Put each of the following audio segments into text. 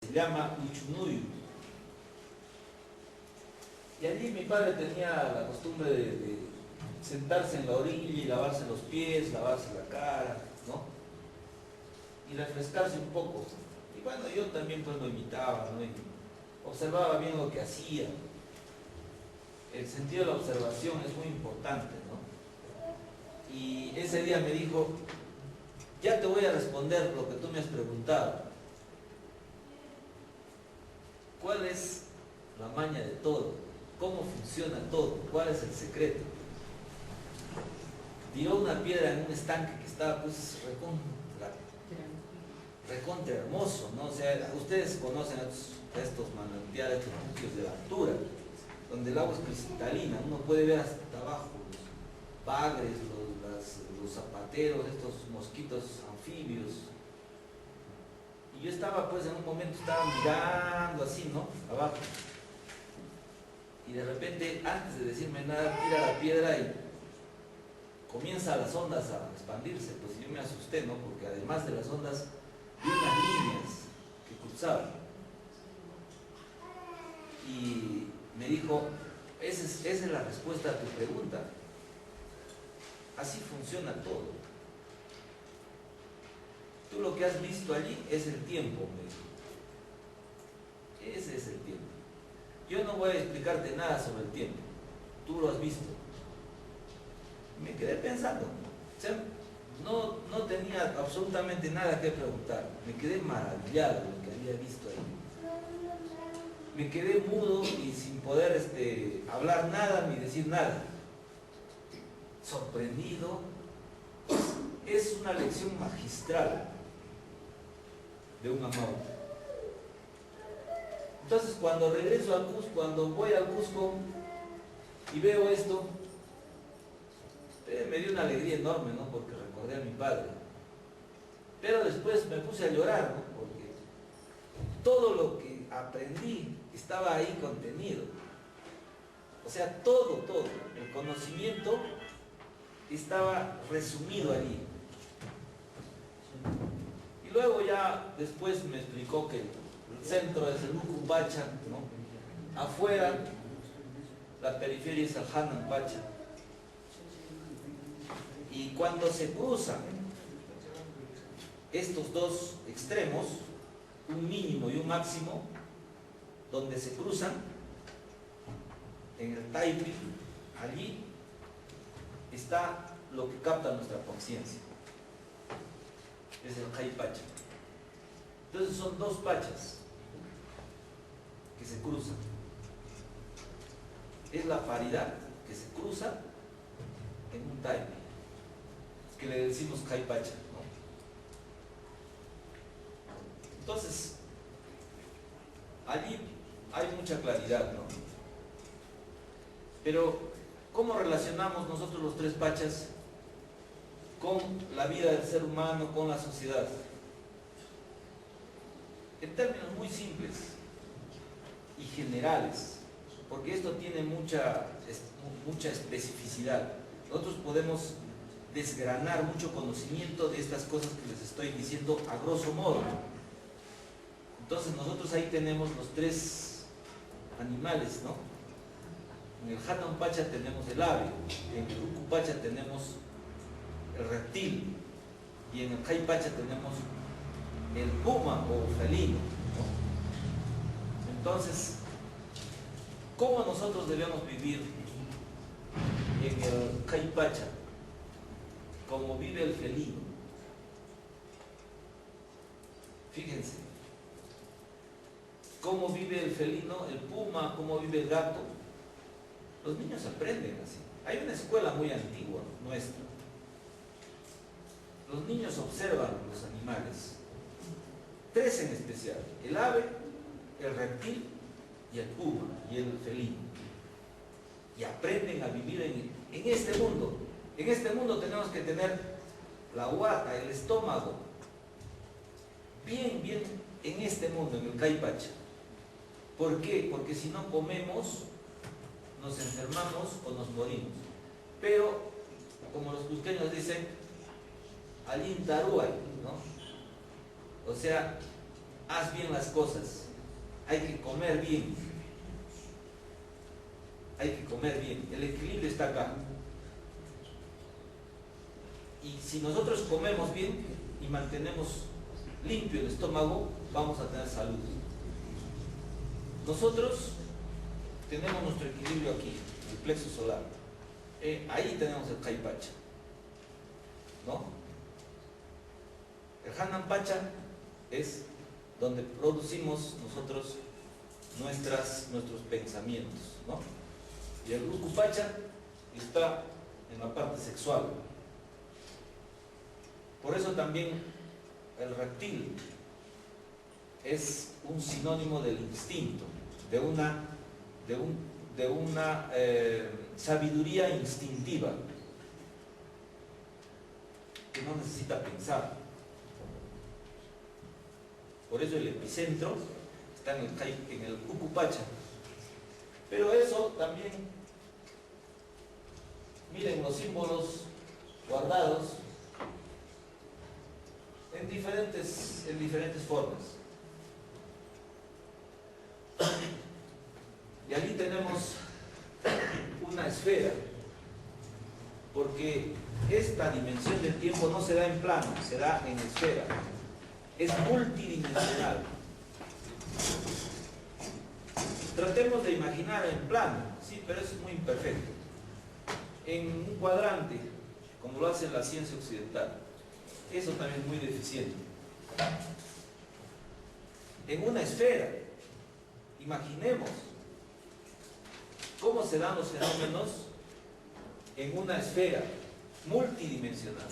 se llama Uchunuyu. Y allí mi padre tenía la costumbre de sentarse en la orilla y lavarse los pies, lavarse la cara, ¿no? Y refrescarse un poco. Y bueno, yo también pues lo imitaba, ¿no? Y observaba bien lo que hacía. El sentido de la observación es muy importante, ¿no? Y ese día me dijo, ya te voy a responder lo que tú me has preguntado. ¿Cuál es la maña de todo? ¿Cómo funciona todo? ¿Cuál es el secreto? Tiró una piedra en un estanque que estaba pues recontra hermoso, ¿no? O sea, ustedes conocen estos manantiales, estos sitios de la altura, donde el agua es cristalina, uno puede ver hasta abajo los bagres, los zapateros, estos mosquitos anfibios. Y yo estaba pues en un momento, estaba mirando así, ¿no? Abajo. Y de repente, antes de decirme nada, tira la piedra y comienza las ondas a expandirse. Pues yo me asusté, ¿no? Porque además de las ondas, vi unas líneas que cruzaban. Y me dijo, esa es la respuesta a tu pregunta. Así funciona todo. Tú lo que has visto allí es el tiempo, me dijo. Ese es el tiempo. Yo no voy a explicarte nada sobre el tiempo. Tú lo has visto. Me quedé pensando. O sea, no tenía absolutamente nada que preguntar. Me quedé maravillado de lo que había visto ahí. Me quedé mudo y sin poder hablar nada ni decir nada. Sorprendido. Es una lección magistral de un amado. Entonces cuando regreso al Cusco, cuando voy al Cusco y veo esto, me dio una alegría enorme, ¿no? Porque recordé a mi padre. Pero después me puse a llorar, ¿no? Porque todo lo que aprendí estaba ahí contenido. O sea, todo, el conocimiento estaba resumido allí. Y luego ya después me explicó que el centro es el Ucupacha, ¿no? Afuera, la periferia es el Hananpacha. Y cuando se cruzan estos dos extremos, un mínimo y un máximo, donde se cruzan, en el Taiping, allí está lo que capta nuestra conciencia. Es el Jaipacha. Entonces son dos pachas que se cruzan. Es la paridad que se cruza en un Taiping, que le decimos Jaipacha, ¿no? Entonces, allí hay mucha claridad, ¿no? Pero, ¿cómo relacionamos nosotros los tres pachas con la vida del ser humano, con la sociedad? En términos muy simples y generales, porque esto tiene mucha especificidad. Nosotros podemos desgranar mucho conocimiento de estas cosas que les estoy diciendo a grosso modo. Entonces nosotros ahí tenemos los tres animales, ¿no? En el Hananpacha tenemos el ave, en el Ucupacha tenemos el reptil y en el Jaipacha tenemos el puma o felino, ¿no? Entonces, ¿cómo nosotros debemos vivir en el Jaipacha? Como vive el felino. Fíjense, cómo vive el felino, el puma, cómo vive el gato. Los niños aprenden así. Hay una escuela muy antigua nuestra. Los niños observan los animales, tres en especial: el ave, el reptil y el puma y el felino. Y aprenden a vivir en este mundo. En este mundo tenemos que tener la guata, el estómago, bien en este mundo, en el Jaipacha. ¿Por qué? Porque si no comemos, nos enfermamos o nos morimos. Pero, como los cusqueños dicen, alin taruay, ¿no? O sea, haz bien las cosas, hay que comer bien, hay que comer bien, el equilibrio está acá. Y si nosotros comemos bien y mantenemos limpio el estómago, vamos a tener salud. Nosotros tenemos nuestro equilibrio aquí, el plexo solar. Ahí tenemos el Caipacha, ¿no? El Hanan Pacha es donde producimos nosotros nuestros pensamientos, ¿no? Y el Ruku Pacha está en la parte sexual. Por eso también el reptil es un sinónimo del instinto, de una sabiduría instintiva que no necesita pensar. Por eso el epicentro está en el Ucupacha. Pero eso también, miren los símbolos guardados en diferentes formas. Y allí tenemos una esfera, porque esta dimensión del tiempo no se da en plano, se da en esfera. Es multidimensional. Tratemos de imaginar en plano, sí, pero es muy imperfecto. En un cuadrante, como lo hace la ciencia occidental, eso también es muy deficiente. En una esfera, imaginemos cómo se dan los fenómenos en una esfera multidimensional.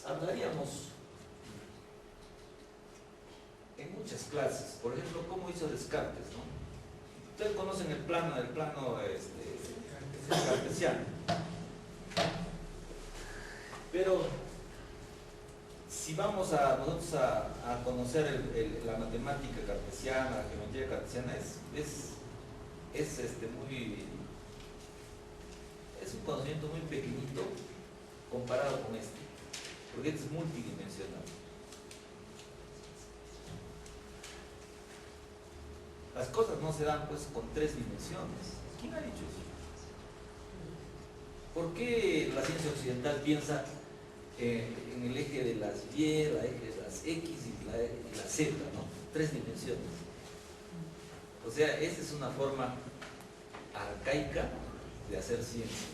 Hablaríamos en muchas clases, por ejemplo, cómo hizo Descartes, ¿no? Ustedes conocen el plano cartesiano, pero si vamos nosotros a conocer la matemática cartesiana, la geometría cartesiana, es un conocimiento muy pequeñito comparado con este, porque este es multidimensional. Las cosas no se dan pues con 3 dimensiones. ¿Quién ha dicho eso? ¿Por qué la ciencia occidental piensa en el eje de las Y, el eje de las X y la Z, ¿no? 3 dimensiones. O sea, esa es una forma arcaica de hacer ciencia.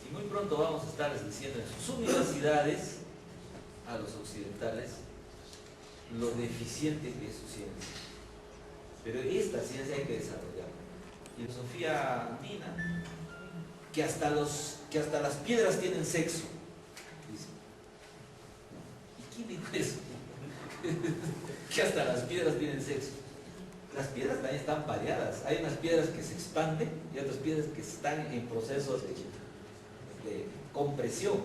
Y muy pronto vamos a estarles diciendo en sus universidades a los occidentales lo deficiente que es su ciencia. Pero esta ciencia hay que desarrollarla. Y la filosofía andina, que hasta las piedras tienen sexo, dice. ¿Y quién dijo eso? Que hasta las piedras tienen sexo. Las piedras también están variadas. Hay unas piedras que se expanden y otras piedras que están en procesos de compresión.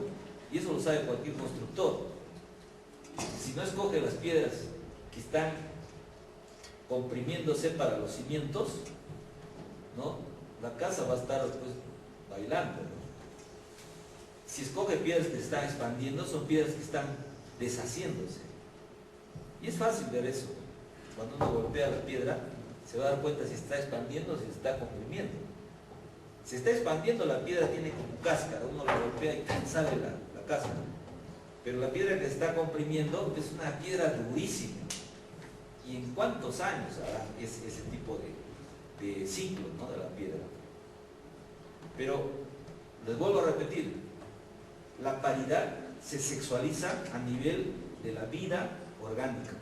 Y eso lo sabe cualquier constructor. Si no escoge las piedras que están comprimiéndose para los cimientos, ¿no? La casa va a estar pues bailando, ¿no? Si escoge piedras que se están expandiendo, son piedras que están deshaciéndose. Y es fácil ver eso. Cuando uno golpea la piedra, se va a dar cuenta si se está expandiendo o si se está comprimiendo. Si está expandiendo, la piedra tiene como cáscara, uno la golpea y sale la cáscara. Pero la piedra que se está comprimiendo es una piedra durísima. ¿Y en cuántos años hará ese tipo de ciclo, ¿no? De la piedra? Pero les vuelvo a repetir, la paridad se sexualiza a nivel de la vida orgánica,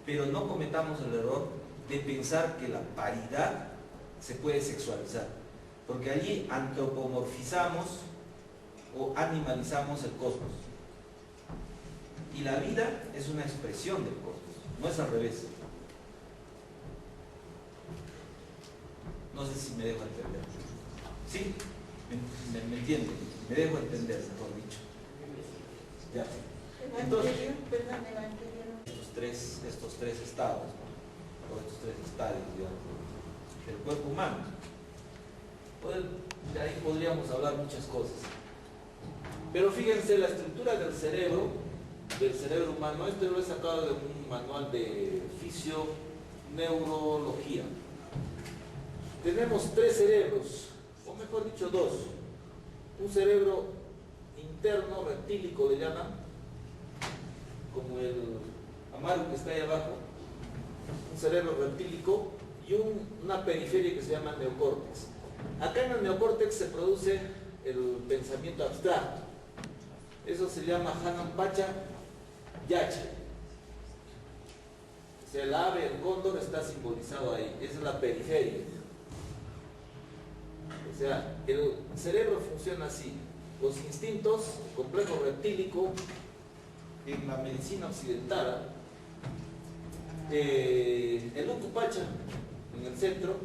pero no cometamos el error de pensar que la paridad se puede sexualizar, porque allí antropomorfizamos o animalizamos el cosmos, y la vida es una expresión del cosmos, no es al revés. No sé si me dejo entender. ¿Sí? ¿Me entienden? Me dejo entender, mejor dicho. Ya. Entonces, estos tres estados, ¿no? O estos 3 estadios, digamos, del cuerpo humano. De ahí podríamos hablar muchas cosas. Pero fíjense la estructura del cerebro humano. Esto lo he sacado de un manual de fisioneurología. Tenemos tres cerebros, o mejor dicho dos. Un cerebro interno reptílico le llaman, como el amaru que está ahí abajo, un cerebro reptílico, y una periferia que se llama neocórtex. Acá en el neocórtex se produce el pensamiento abstracto. Eso se llama Hanan Pacha Yacha. O sea, el ave, el cóndor está simbolizado ahí. Esa es la periferia. O sea, el cerebro funciona así. Los instintos, el complejo reptílico, en la medicina occidental, el Ukupacha en el centro,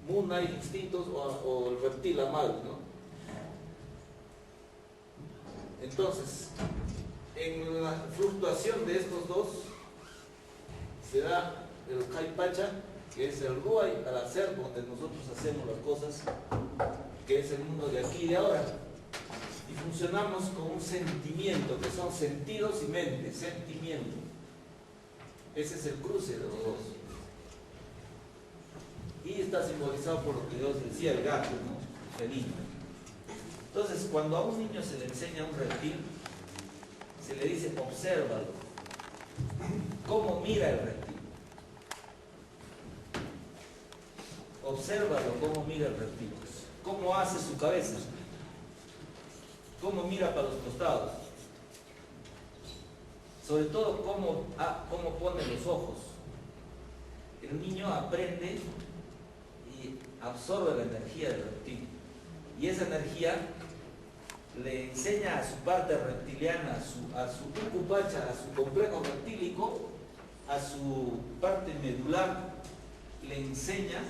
Munay, instintos, o el reptil amaru, ¿no? Entonces, en la fluctuación de estos dos se da el Kaipacha, que es el Ruay al hacer, donde nosotros hacemos las cosas, que es el mundo de aquí y de ahora. Y funcionamos con un sentimiento, que son sentidos y mente, sentimiento. Ese es el cruce de los dos. Y está simbolizado por lo que Dios decía, el gato, ¿no? Felino. Entonces, cuando a un niño se le enseña un reptil, se le dice, obsérvalo. ¿Cómo mira el reptil? Obsérvalo, cómo mira el reptil. ¿Cómo hace su cabeza? ¿Cómo mira para los costados? Sobre todo, cómo pone los ojos. El niño aprende y absorbe la energía del reptil. Y esa energía le enseña a su parte reptiliana, a su Ukupacha, a su complejo reptílico, a su parte medular, le enseña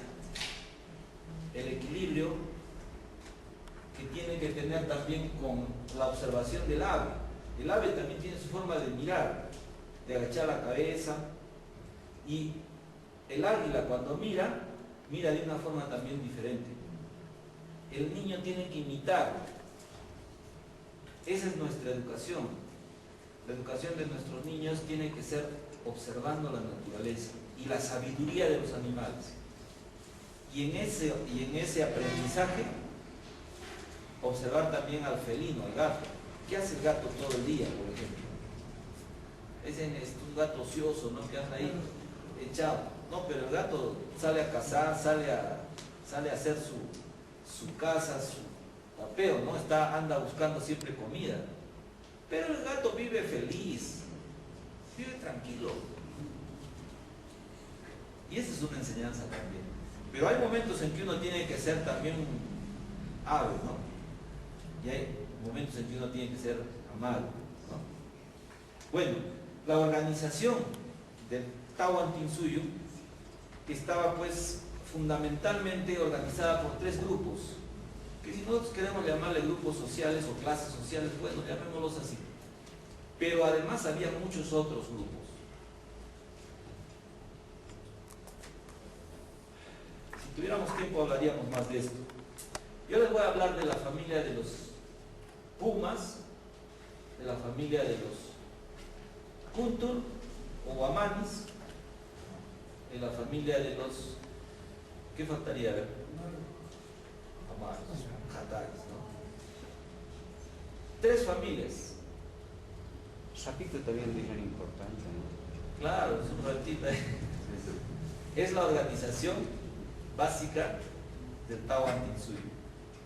el equilibrio que tiene que tener también con la observación del ave. El ave también tiene su forma de mirar, de agachar la cabeza, y el águila cuando mira de una forma también diferente. El niño tiene que imitar. Esa es nuestra educación. La educación de nuestros niños tiene que ser observando la naturaleza y la sabiduría de los animales. Y en ese aprendizaje, observar también al felino, al gato. ¿Qué hace el gato todo el día, por ejemplo? Es un gato ocioso, ¿no? Que anda ahí echado. No, pero el gato sale a cazar, sale a hacer su casa, su papeo, ¿no? Anda buscando siempre comida. Pero el gato vive feliz, vive tranquilo. Y esa es una enseñanza también. Pero hay momentos en que uno tiene que ser también ave, ¿no? Y hay momentos en que uno tiene que ser amado, ¿no? Bueno, la organización del Tahuantinsuyo estaba pues fundamentalmente organizada por tres grupos, que si nosotros queremos llamarle grupos sociales o clases sociales, bueno, llamémoslos así. Pero además había muchos otros grupos. Si tuviéramos tiempo hablaríamos más de esto. Yo les voy a hablar de la familia de los Pumas, de la familia de los Kuntur o Guamanis, de la familia de los... ¿Qué faltaría? A ver. Amaros, Jataris, ¿no? Tres familias. Sapito también dijeron importante, ¿no? Claro, es un ratito. Es la organización básica del Tahuantinsuyo.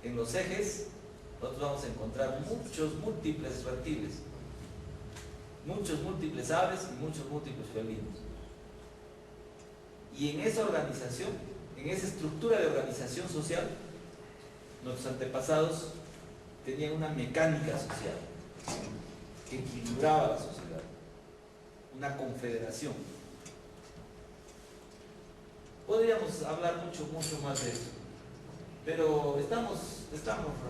En los ejes nosotros vamos a encontrar muchos múltiples reptiles, muchos múltiples aves y muchos múltiples felinos. Y en esa organización, en esa estructura de organización social, nuestros antepasados tenían una mecánica social que equilibraba la sociedad, una confederación. Podríamos hablar mucho más de esto, pero estamos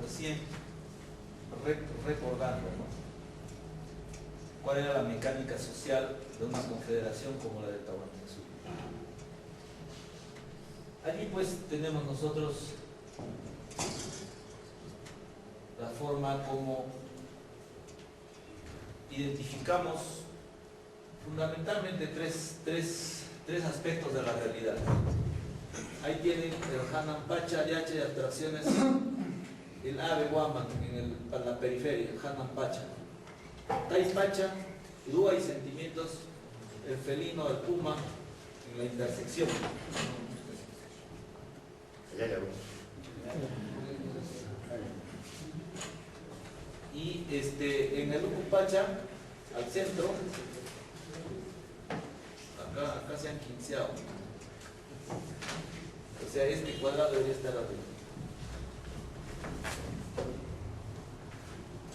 recién recordando, ¿no?, cuál era la mecánica social de una confederación como la de Tahuantinsuyo. Allí pues tenemos nosotros la forma como identificamos fundamentalmente tres aspectos de la realidad. Ahí tienen el Hanan Pacha, Yacha y abstracciones, el Ave Guaman para la periferia, el Hanan Pacha. Tai Pacha, Dúa y sentimientos, el felino, el puma, en la intersección. Y en el Ucupacha, al centro, acá se han quinceado. O sea, este cuadrado debería estar arriba.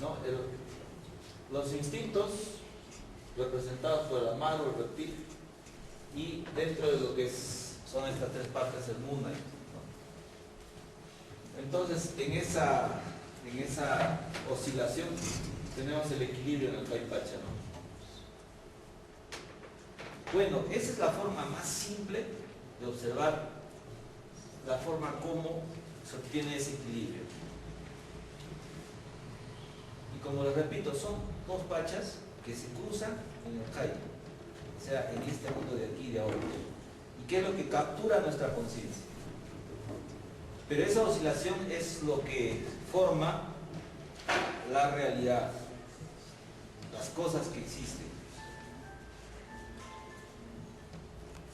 ¿No? Los instintos representados por el amar o el reptil, y dentro de lo que son estas tres partes el mundo, ¿no? Entonces en esa oscilación tenemos el equilibrio en el Tai Pacha, ¿no? Bueno, esa es la forma más simple de observar la forma como se obtiene ese equilibrio. Y como les repito, son dos pachas que se cruzan en el Kai, o sea, en este mundo de aquí y de ahora. ¿Y qué es lo que captura nuestra conciencia? Pero esa oscilación es lo que forma la realidad, las cosas que existen.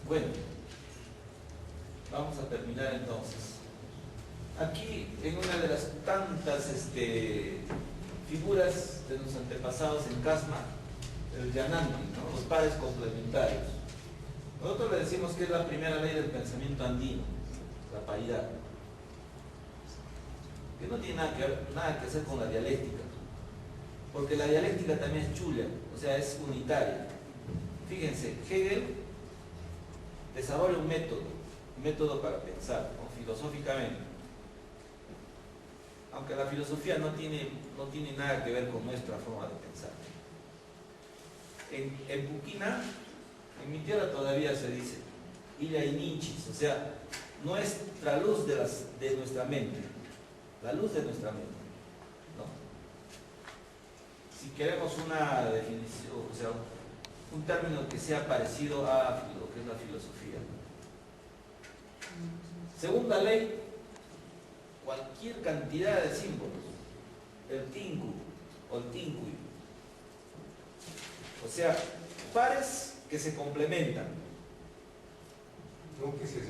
Bueno, vamos a terminar entonces. Aquí, en una de las tantas figuras de los antepasados en Casma, el Yanandi, ¿no? Los pares complementarios. Nosotros le decimos que es la primera ley del pensamiento andino, la paridad, que no tiene nada que hacer con la dialéctica, porque la dialéctica también es chula, o sea, es unitaria. Fíjense, Hegel desarrolla un método para pensar, ¿no? Filosóficamente, aunque la filosofía no tiene nada que ver con nuestra forma de pensar. En Puquina, en mi tierra todavía se dice Illa y Ninchis, o sea, nuestra luz de nuestra mente, la luz de nuestra mente, ¿no? Si queremos una definición, o sea, un término que sea parecido a lo que es la filosofía. Segunda ley, cualquier cantidad de símbolos, el tinku o el tinkui, o sea, pares que se complementan. ¿Cómo que se hace?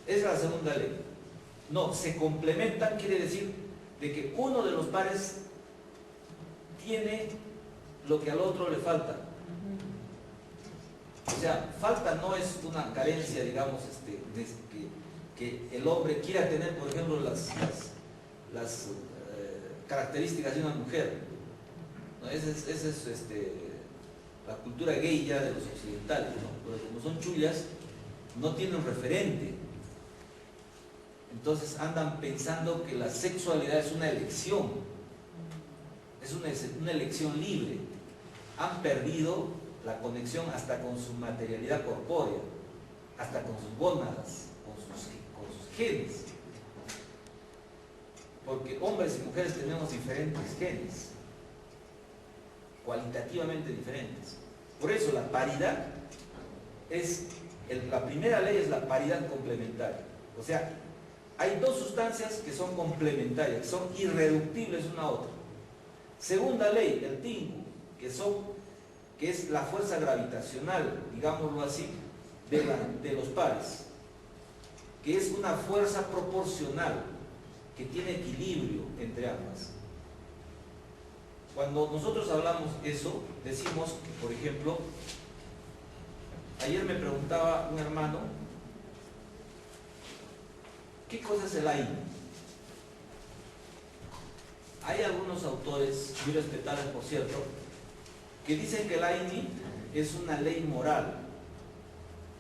Es la segunda ley. No, se complementan quiere decir de que uno de los pares tiene lo que al otro le falta. O sea, falta no es una carencia, digamos, que el hombre quiera tener, por ejemplo, las características de una mujer, ¿no? Esa es la cultura gay ya de los occidentales, ¿no? Pero como son chullas, no tienen un referente. Entonces andan pensando que la sexualidad es una elección, es una elección libre. Han perdido la conexión hasta con su materialidad corpórea, hasta con sus gónadas, con sus genes. Porque hombres y mujeres tenemos diferentes genes, cualitativamente diferentes. Por eso la paridad la primera ley es la paridad complementaria. O sea, hay dos sustancias que son complementarias, que son irreductibles una a otra. Segunda ley, el tinku, que es la fuerza gravitacional, digámoslo así, de los pares, que es una fuerza proporcional, que tiene equilibrio entre ambas. Cuando nosotros hablamos eso, decimos que, por ejemplo, ayer me preguntaba un hermano, ¿qué cosa es el AINI? Hay algunos autores, muy respetables por cierto, que dicen que el AINI es una ley moral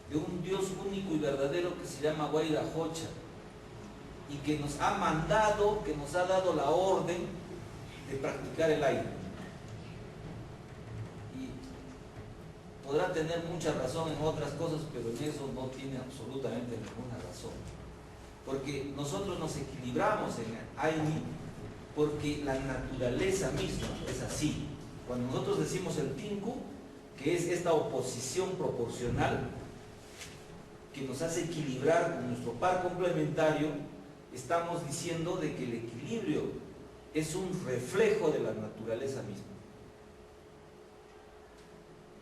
de un Dios único y verdadero que se llama Guaira Hocha y que nos ha mandado, que nos ha dado la orden de practicar el AINI. Y podrá tener mucha razón en otras cosas, pero en eso no tiene absolutamente ninguna razón. porque nosotros nos equilibramos en Aini, porque la naturaleza misma es así. Cuando nosotros decimos el Tinku, que es esta oposición proporcional que nos hace equilibrar con nuestro par complementario, estamos diciendo de que el equilibrio es un reflejo de la naturaleza misma.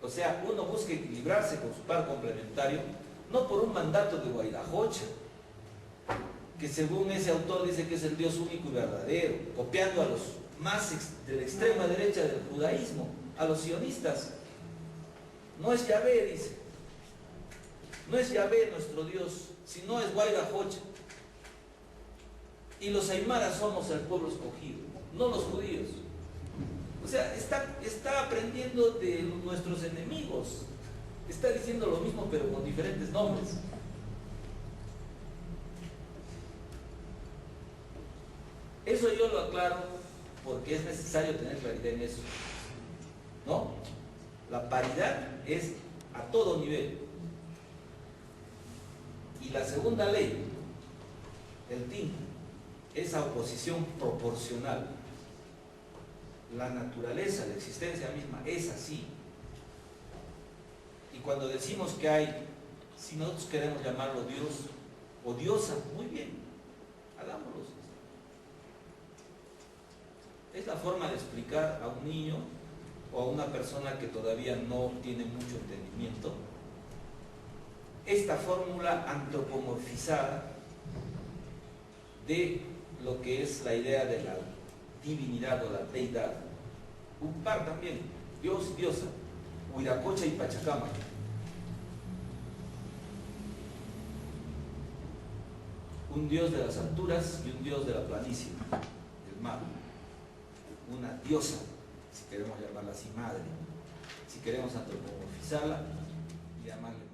O sea, uno busca equilibrarse con su par complementario, no por un mandato de Guaidajocha, que según ese autor dice que es el Dios único y verdadero, copiando a los más de la extrema derecha del judaísmo, a los sionistas. No es Yahvé, dice. No es Yahvé nuestro Dios, sino es Guaidajocha. Y los aymaras somos el pueblo escogido, no los judíos. O sea, está aprendiendo de nuestros enemigos. Está diciendo lo mismo, pero con diferentes nombres. Eso yo lo aclaro porque es necesario tener claridad en eso, ¿no? La paridad es a todo nivel. Y la segunda ley, el Tinku, esa oposición proporcional. La naturaleza, la existencia misma es así. Y cuando decimos que hay, si nosotros queremos llamarlo Dios o diosa, muy bien, hagámoslo. Es la forma de explicar a un niño o a una persona que todavía no tiene mucho entendimiento esta fórmula antropomorfizada de lo que es la idea de la divinidad o la deidad. Un par también, Dios y diosa, Huiracocha y Pachacama. Un Dios de las alturas y un Dios de la planicie, del mar. Una diosa, si queremos llamarla así, madre. Si queremos antropomorfizarla, llamarle